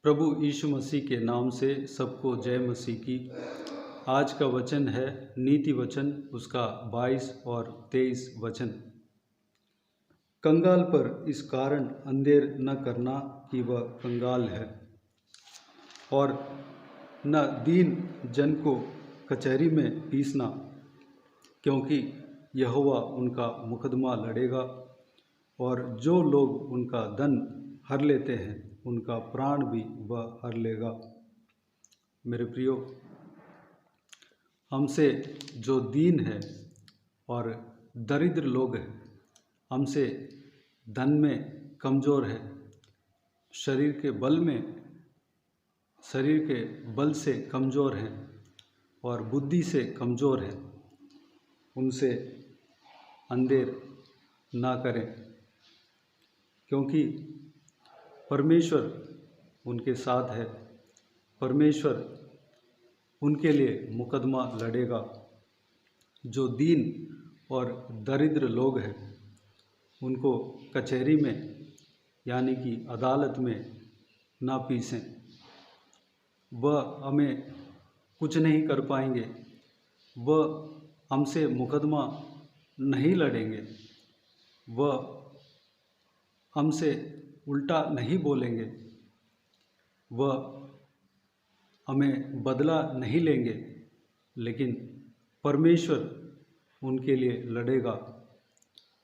प्रभु यीशु मसीह के नाम से सबको जय मसीह की। आज का वचन है नीति वचन, उसका 22 और 23 वचन। कंगाल पर इस कारण अंधेर न करना कि वह कंगाल है, और न दीन जन को कचहरी में पीसना, क्योंकि यहोवा उनका मुकदमा लड़ेगा, और जो लोग उनका धन हर लेते हैं उनका प्राण भी वह हर लेगा। मेरे प्रियो, हमसे जो दीन है और दरिद्र लोग हैं, हमसे धन में कमज़ोर है, शरीर के बल से कमज़ोर हैं और बुद्धि से कमज़ोर हैं, उनसे अंधेर ना करें, क्योंकि परमेश्वर उनके साथ है। परमेश्वर उनके लिए मुकदमा लड़ेगा। जो दीन और दरिद्र लोग हैं उनको कचहरी में यानी कि अदालत में ना पीसें। वह हमें कुछ नहीं कर पाएंगे, वह हमसे मुकदमा नहीं लड़ेंगे, वह हमसे उल्टा नहीं बोलेंगे, वह हमें बदला नहीं लेंगे, लेकिन परमेश्वर उनके लिए लड़ेगा,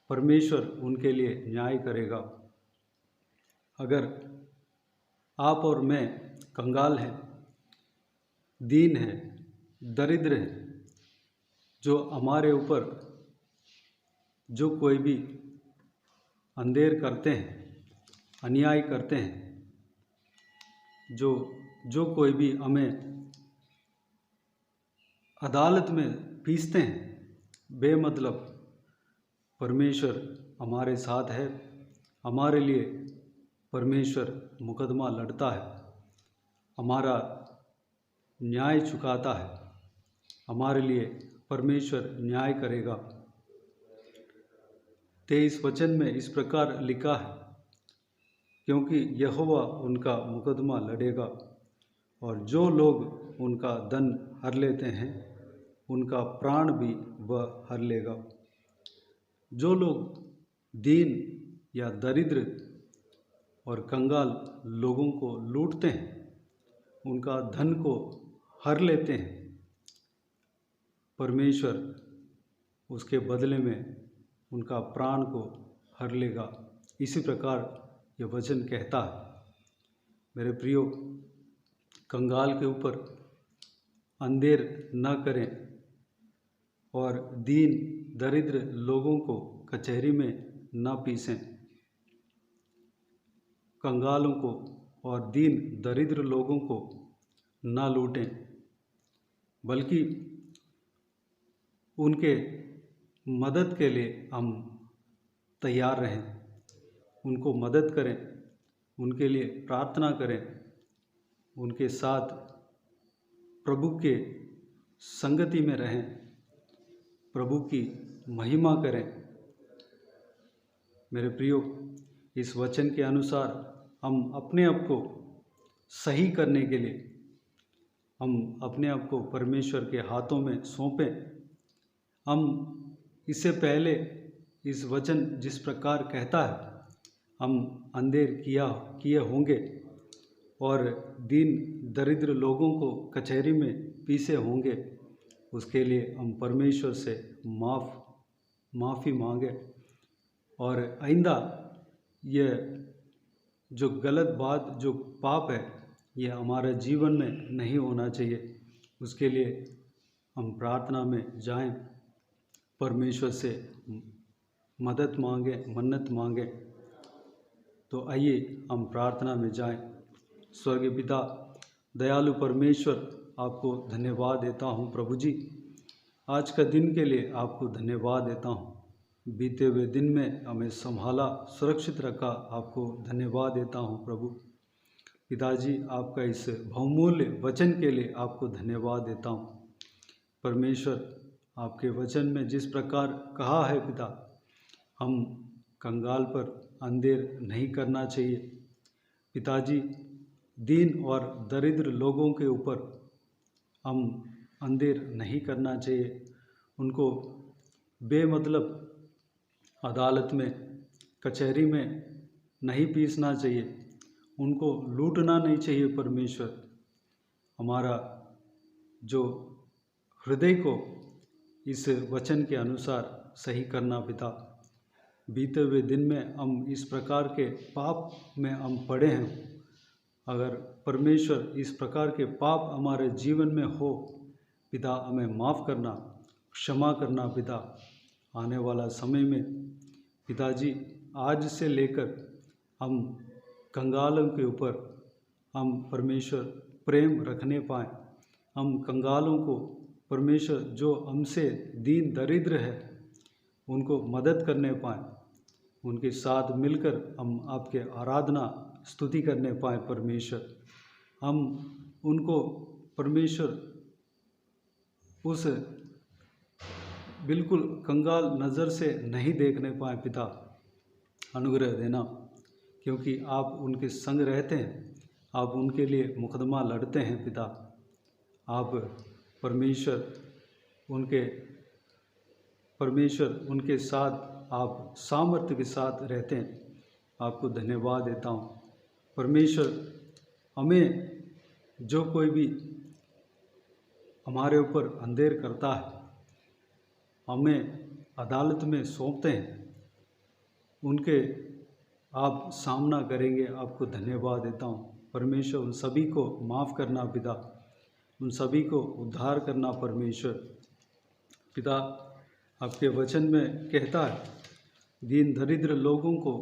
परमेश्वर उनके लिए न्याय करेगा। अगर आप और मैं कंगाल हैं, दीन हैं, दरिद्र हैं, जो हमारे ऊपर जो कोई भी अंधेर करते हैं, अन्याय करते हैं, जो कोई भी हमें अदालत में पीसते हैं बेमतलब, परमेश्वर हमारे साथ है। हमारे लिए परमेश्वर मुकदमा लड़ता है, हमारा न्याय चुकाता है, हमारे लिए परमेश्वर न्याय करेगा। 23 वचन में इस प्रकार लिखा है, क्योंकि यहोवा उनका मुकदमा लड़ेगा, और जो लोग उनका धन हर लेते हैं उनका प्राण भी वह हर लेगा। जो लोग दीन या दरिद्र और कंगाल लोगों को लूटते हैं, उनका धन को हर लेते हैं, परमेश्वर उसके बदले में उनका प्राण को हर लेगा। इसी प्रकार यह वचन कहता है। मेरे प्रियो, कंगाल के ऊपर अंधेर न करें और दीन दरिद्र लोगों को कचहरी में न पीसें। कंगालों को और दीन दरिद्र लोगों को न लूटें, बल्कि उनके मदद के लिए हम तैयार रहें, उनको मदद करें, उनके लिए प्रार्थना करें, उनके साथ प्रभु के संगति में रहें, प्रभु की महिमा करें। मेरे प्रियो, इस वचन के अनुसार हम अपने आप को सही करने के लिए हम अपने आप को परमेश्वर के हाथों में सौंपें। हम इससे पहले इस वचन जिस प्रकार कहता है, हम अंधेर किए होंगे और दीन दरिद्र लोगों को कचहरी में पीसे होंगे, उसके लिए हम परमेश्वर से माफ़ी मांगे, और आइंदा यह जो गलत बात, जो पाप है, यह हमारे जीवन में नहीं होना चाहिए। उसके लिए हम प्रार्थना में जाएं, परमेश्वर से मदद मांगे, मन्नत मांगे। तो आइए हम प्रार्थना में जाएं। स्वर्गीय पिता, दयालु परमेश्वर, आपको धन्यवाद देता हूं प्रभु जी। आज का दिन के लिए आपको धन्यवाद देता हूं। बीते हुए दिन में हमें संभाला, सुरक्षित रखा, आपको धन्यवाद देता हूं प्रभु। पिताजी, आपका इस बहुमूल्य वचन के लिए आपको धन्यवाद देता हूं। परमेश्वर, आपके वचन में जिस प्रकार कहा है पिता, हम कंगाल पर अंधेर नहीं करना चाहिए। पिताजी, दीन और दरिद्र लोगों के ऊपर हम अंधेर नहीं करना चाहिए। उनको बेमतलब अदालत में, कचहरी में नहीं पीसना चाहिए। उनको लूटना नहीं चाहिए। परमेश्वर हमारा जो हृदय को इस वचन के अनुसार सही करना पिता। बीते हुए दिन में हम इस प्रकार के पाप में हम पड़े हैं। अगर परमेश्वर इस प्रकार के पाप हमारे जीवन में हो पिता, हमें माफ़ करना, क्षमा करना पिता। आने वाला समय में पिताजी, आज से लेकर हम कंगालों के ऊपर हम परमेश्वर प्रेम रखने पाएँ। हम कंगालों को परमेश्वर जो हमसे दीन दरिद्र है उनको मदद करने पाएँ। उनके साथ मिलकर हम आपके आराधना स्तुति करने पाएँ। परमेश्वर हम उनको परमेश्वर उस बिल्कुल कंगाल नज़र से नहीं देखने पाए पिता। अनुग्रह देना, क्योंकि आप उनके संग रहते हैं। आप उनके लिए मुकदमा लड़ते हैं पिता। आप परमेश्वर उनके साथ आप सामर्थ्य के साथ रहते हैं। आपको धन्यवाद देता हूँ परमेश्वर। हमें जो कोई भी हमारे ऊपर अंधेर करता है, हमें अदालत में सौंपते हैं, उनके आप सामना करेंगे। आपको धन्यवाद देता हूँ परमेश्वर। उन सभी को माफ़ करना पिता, उन सभी को उद्धार करना परमेश्वर। पिता आपके वचन में कहता है, दीन दरिद्र लोगों को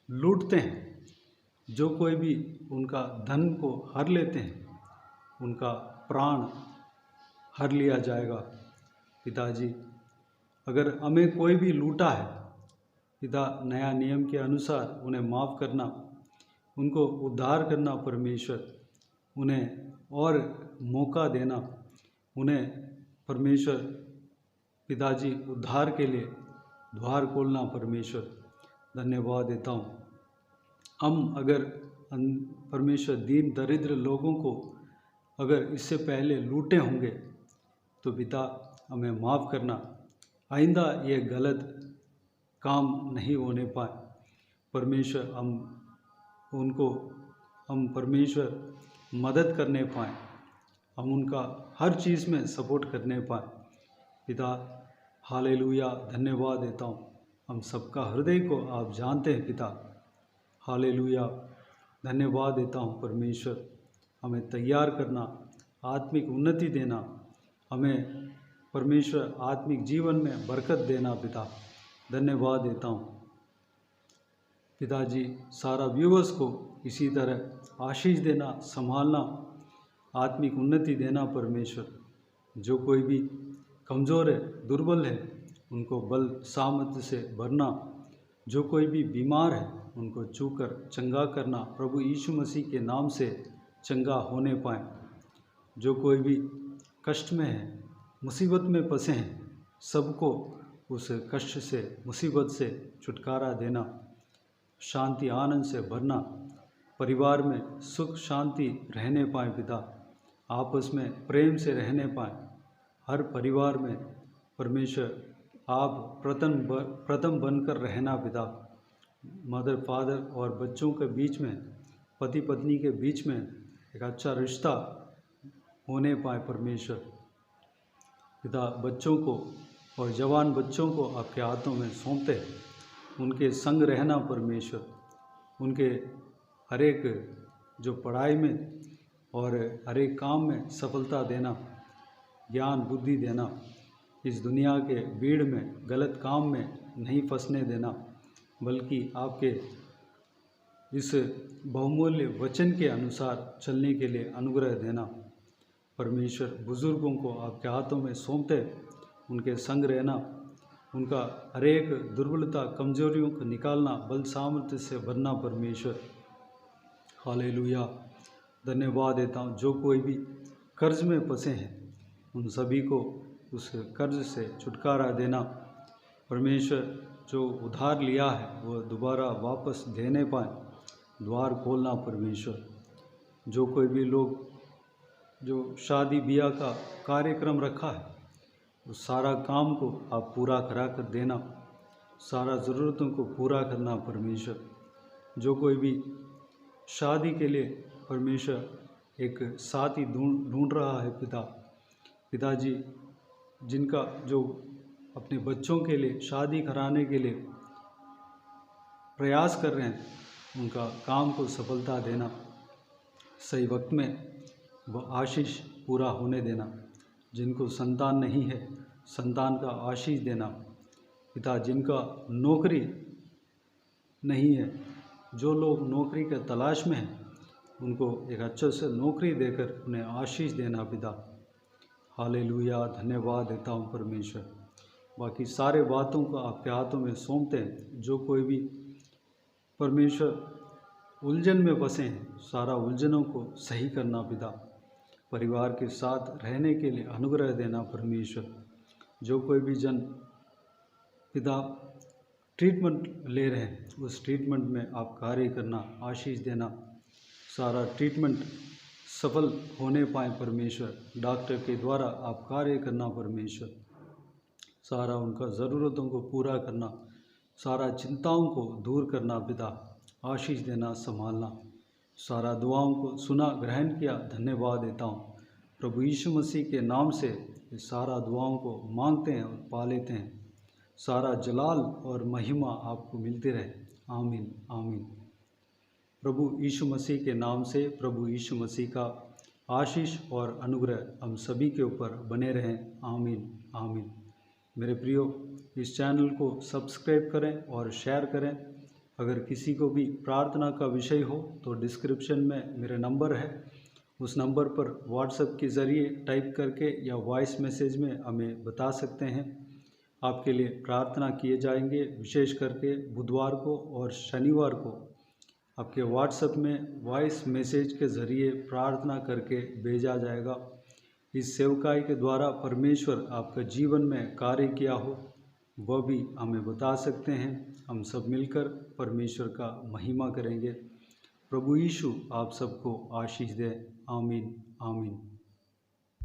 लूटते हैं। जो कोई भी उनका धन को हर लेते हैं, उनका प्राण हर लिया जाएगा। पिताजी, अगर हमें कोई भी लूटा है पिता, नया नियम के अनुसार उन्हें माफ़ करना, उनको उद्धार करना परमेश्वर। उन्हें और मौका देना, उन्हें परमेश्वर पिताजी उद्धार के लिए द्वार खोलना परमेश्वर। धन्यवाद देता हूँ। हम अगर परमेश्वर दीन दरिद्र लोगों को अगर इससे पहले लूटे होंगे तो पिता हमें माफ़ करना। आइंदा ये गलत काम नहीं होने पाए परमेश्वर। हम परमेश्वर मदद करने पाएँ, हम उनका हर चीज़ में सपोर्ट करने पाएँ पिता। हालेलुया, धन्यवाद देता हूँ। हम सबका हृदय को आप जानते हैं पिता। हालेलुया, धन्यवाद देता हूँ परमेश्वर। हमें तैयार करना, आत्मिक उन्नति देना, हमें परमेश्वर आत्मिक जीवन में बरकत देना पिता। धन्यवाद देता हूँ पिताजी। सारा व्यूअर्स को इसी तरह आशीष देना, संभालना, आत्मिक उन्नति देना परमेश्वर। जो कोई भी कमज़ोर है, दुर्बल है, उनको बल सामर्थ्य से भरना। जो कोई भी बीमार है उनको छूकर चंगा करना, प्रभु यीशु मसीह के नाम से चंगा होने पाएँ। जो कोई भी कष्ट में है, मुसीबत में फंसे हैं, सबको उस कष्ट से, मुसीबत से छुटकारा देना, शांति आनंद से भरना, परिवार में सुख शांति रहने पाएँ पिता। आपस में प्रेम से रहने पाएँ। हर परिवार में परमेश्वर आप प्रथम बनकर रहना पिता। मदर फादर और बच्चों के बीच में, पति पत्नी के बीच में एक अच्छा रिश्ता होने पाए परमेश्वर पिता। बच्चों को और जवान बच्चों को आपके हाथों में सौंपते हैं। उनके संग रहना परमेश्वर। उनके हर एक जो पढ़ाई में और हर एक काम में सफलता देना, ज्ञान बुद्धि देना। इस दुनिया के भीड़ में, गलत काम में नहीं फंसने देना, बल्कि आपके इस बहुमूल्य वचन के अनुसार चलने के लिए अनुग्रह देना परमेश्वर। बुज़ुर्गों को आपके हाथों में सौंपते, उनके संग रहना, उनका हर एक दुर्बलता कमजोरियों को निकालना, बल सामर्थ्य से भरना परमेश्वर। हालेलुया, धन्यवाद देता हूँ। जो कोई भी कर्ज में फंसे हैं उन सभी को उस कर्ज से छुटकारा देना परमेश्वर। जो उधार लिया है वो दोबारा वापस देने पाए, द्वार खोलना परमेश्वर। जो कोई भी लोग जो शादी ब्याह का कार्यक्रम रखा है उस सारा काम को आप पूरा करा कर देना, सारा ज़रूरतों को पूरा करना परमेश्वर। जो कोई भी शादी के लिए परमेश्वर एक साथी ढूंढ रहा है पिताजी, जिनका जो अपने बच्चों के लिए शादी कराने के लिए प्रयास कर रहे हैं, उनका काम को सफलता देना, सही वक्त में वह आशीष पूरा होने देना। जिनको संतान नहीं है, संतान का आशीष देना पिता। जिनका नौकरी नहीं है, जो लोग नौकरी के तलाश में हैं, उनको एक अच्छे से नौकरी देकर उन्हें आशीष देना पिता। हालेलुया, धन्यवाद देता हूँ परमेश्वर। बाकी सारे बातों को आपके हाथों में सौंपते हैं। जो कोई भी परमेश्वर उलझन में फंसे हैं, सारा उलझनों को सही करना पिता। परिवार के साथ रहने के लिए अनुग्रह देना परमेश्वर। जो कोई भी जन पिता ट्रीटमेंट ले रहे हैं, उस ट्रीटमेंट में आप कार्य करना, आशीष देना, सारा ट्रीटमेंट सफल होने पाए परमेश्वर। डॉक्टर के द्वारा आप कार्य करना परमेश्वर। सारा उनका ज़रूरतों को पूरा करना, सारा चिंताओं को दूर करना पिता। आशीष देना, संभालना। सारा दुआओं को सुना, ग्रहण किया, धन्यवाद देता हूँ प्रभु यीशु मसीह के नाम से। ये सारा दुआओं को मांगते हैं और पा लेते हैं। सारा जलाल और महिमा आपको मिलते रहे। आमीन आमीन। प्रभु यीशु मसीह के नाम से प्रभु यीशु मसीह का आशीष और अनुग्रह हम सभी के ऊपर बने रहें। आमीन आमीन। मेरे प्रियो, इस चैनल को सब्सक्राइब करें और शेयर करें। अगर किसी को भी प्रार्थना का विषय हो तो डिस्क्रिप्शन में मेरे नंबर है, उस नंबर पर व्हाट्सएप के ज़रिए टाइप करके या वॉइस मैसेज में हमें बता सकते हैं। आपके लिए प्रार्थना किए जाएंगे। विशेष करके बुधवार को और शनिवार को आपके व्हाट्सएप में वॉइस मैसेज के ज़रिए प्रार्थना करके भेजा जाएगा। इस सेवकाई के द्वारा परमेश्वर आपका जीवन में कार्य किया हो, वह भी हमें बता सकते हैं। हम सब मिलकर परमेश्वर का महिमा करेंगे। प्रभु यीशु आप सबको आशीष दे। आमीन आमीन।